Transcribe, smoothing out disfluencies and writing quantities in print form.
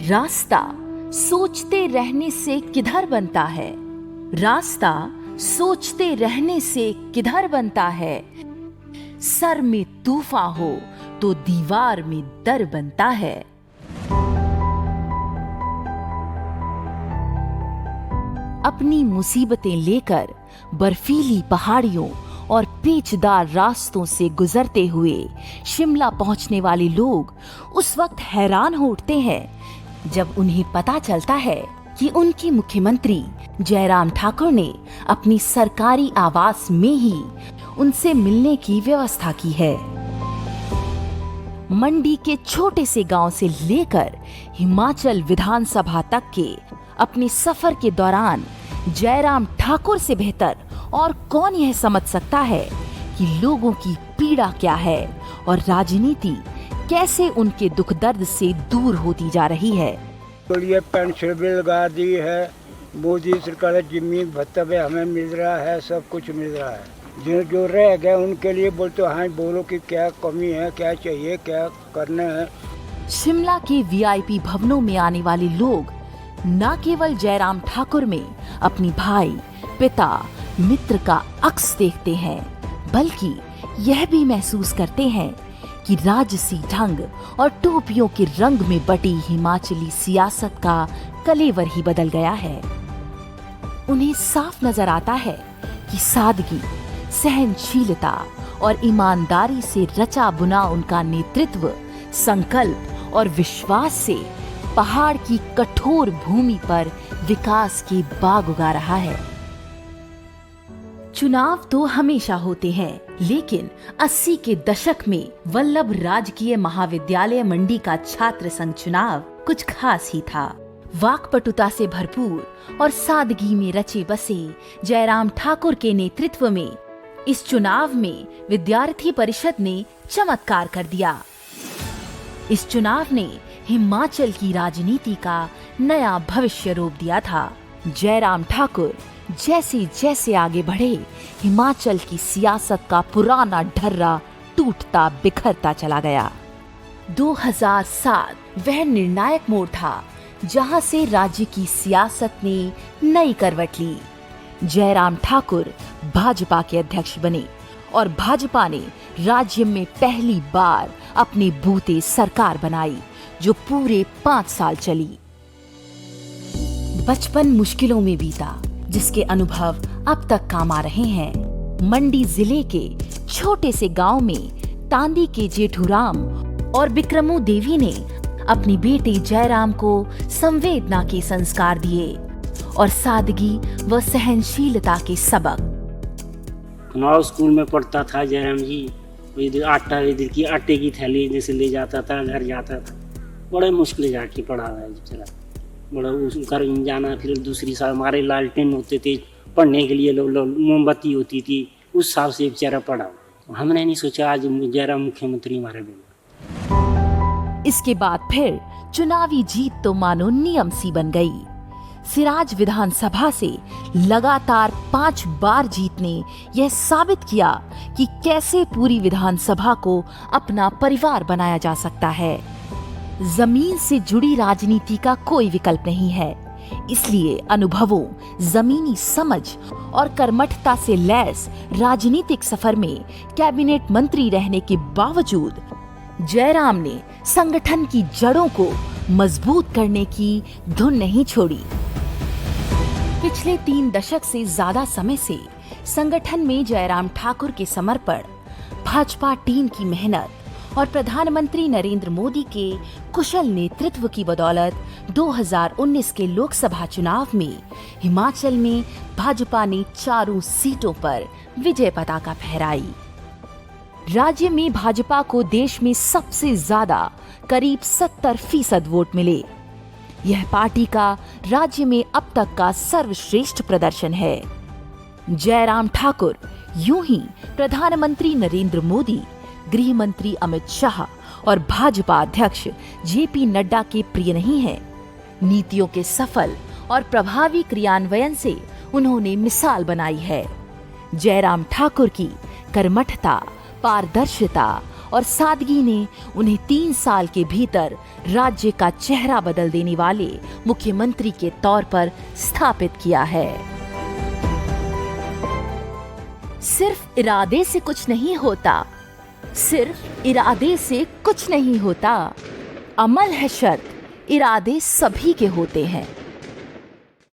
रास्ता सोचते रहने से किधर बनता है, रास्ता सोचते रहने से किधर बनता है। सर में तूफान हो तो दीवार में दर बनता है। अपनी मुसीबतें लेकर बर्फीली पहाड़ियों और पेचदार रास्तों से गुजरते हुए शिमला पहुंचने वाले लोग उस वक्त हैरान हो उठते हैं जब उन्हें पता चलता है कि उनके मुख्यमंत्री जयराम ठाकुर ने अपनी सरकारी आवास में ही उनसे मिलने की व्यवस्था की है। मंडी के छोटे से गांव से लेकर हिमाचल विधानसभा तक के अपने सफर के दौरान जयराम ठाकुर से बेहतर और कौन यह समझ सकता है कि लोगों की पीड़ा क्या है और राजनीति कैसे उनके दुख दर्द से दूर होती जा रही है। तो ये पेंशन भी लगा दी है, मोदी सरकार जमीन भत्ता भी हमें मिल रहा है, सब कुछ मिल रहा है। जो रह गए उनके लिए बोलते हाँ बोलो कि क्या कमी है, क्या चाहिए, क्या करना है। शिमला के वीआईपी भवनों में आने वाले लोग न केवल जयराम ठाकुर में अपनी भाई, पिता, मित्र का अक्स देखते हैं, बल्कि यह भी महसूस करते हैं कि राजसी ढंग और टोपियों के रंग में बटी हिमाचली सियासत का कलेवर ही बदल गया है। उन्हें साफ नजर आता है कि सादगी, सहनशीलता और ईमानदारी से रचा बुना उनका नेतृत्व संकल्प और विश्वास से पहाड़ की कठोर भूमि पर विकास के बाग उगा रहा है। चुनाव तो हमेशा होते हैं, लेकिन 80 के दशक में वल्लभ राजकीय महाविद्यालय मंडी का छात्र संघ चुनाव कुछ खास ही था। वाकपटुता से भरपूर और सादगी में रचे बसे जयराम ठाकुर के नेतृत्व में इस चुनाव में विद्यार्थी परिषद ने चमत्कार कर दिया। इस चुनाव ने हिमाचल की राजनीति का नया भविष्य रोप दिया था। जयराम ठाकुर जैसे जैसे आगे बढ़े, हिमाचल की सियासत का पुराना ढर्रा टूटता बिखरता चला गया। 2007 वह निर्णायक मोड़ था जहां से राज्य की सियासत ने नई करवट ली। जयराम ठाकुर भाजपा के अध्यक्ष बने और भाजपा ने राज्य में पहली बार अपनी बूते सरकार बनाई जो पूरे 5 साल चली। बचपन मुश्किलों में बीता, जिसके अनुभव अब तक काम आ रहे हैं। मंडी जिले के छोटे से गांव में तांदी के जेठूराम और बिक्रमू देवी ने अपनी बेटे जयराम को संवेदना के संस्कार दिए और सादगी व सहनशीलता के सबक। कुनाव स्कूल में पढ़ता था जयराम जी। इधर आटा, इधर की आटे की थैली जैसे ले जाता था, घर जाता था। बड़े मुश्किल जाके पढ़ा है बेचारा, बड़ा घर जाना। फिर दूसरी साल हमारे लालटेन होते थे पढ़ने के लिए, मोमबत्ती होती थी, उस हिसाब से बेचारा पढ़ा। हमने नहीं सोचा आज जयराम मुख्यमंत्री हमारे बने। इसके बाद फिर चुनावी जीत तो मानो नियम सी बन गई। सिराज विधानसभा से लगातार 5 बार जीत ने यह साबित किया कि कैसे पूरी विधानसभा को अपना परिवार बनाया जा सकता है। जमीन से जुड़ी राजनीति का कोई विकल्प नहीं है, इसलिए अनुभवों, जमीनी समझ और कर्मठता से लैस राजनीतिक सफर में कैबिनेट मंत्री रहने के बावजूद जयराम ने संगठन की जड़ों को मजबूत करने की धुन नहीं छोड़ी। पिछले 3 दशक से ज्यादा समय से संगठन में जयराम ठाकुर के समर्पण, भाजपा टीम की मेहनत और प्रधानमंत्री नरेंद्र मोदी के कुशल नेतृत्व की बदौलत 2019 के लोकसभा चुनाव में हिमाचल में भाजपा ने 4 सीटों पर विजय पताका फहराई। राज्य में भाजपा को देश में सबसे ज्यादा करीब 70% वोट मिले। यह पार्टी का राज्य में अब तक का सर्वश्रेष्ठ प्रदर्शन है। जयराम ठाकुर यूं ही प्रधानमंत्री नरेंद्र मोदी, गृह मंत्री अमित शाह और भाजपा अध्यक्ष जेपी नड्डा के प्रिय नहीं हैं। नीतियों के सफल और प्रभावी क्रियान्वयन से उन्होंने मिसाल बनाई है। जयराम ठाकुर की कर्मठता, पारदर्शिता और सादगी ने उन्हें 3 साल के भीतर राज्य का चेहरा बदल देने वाले मुख्यमंत्री के तौर पर स्थापित किया है। सिर्फ इरादे से कुछ नहीं होता, सिर्फ इरादे से कुछ नहीं होता, अमल है शर्त, इरादे सभी के होते हैं।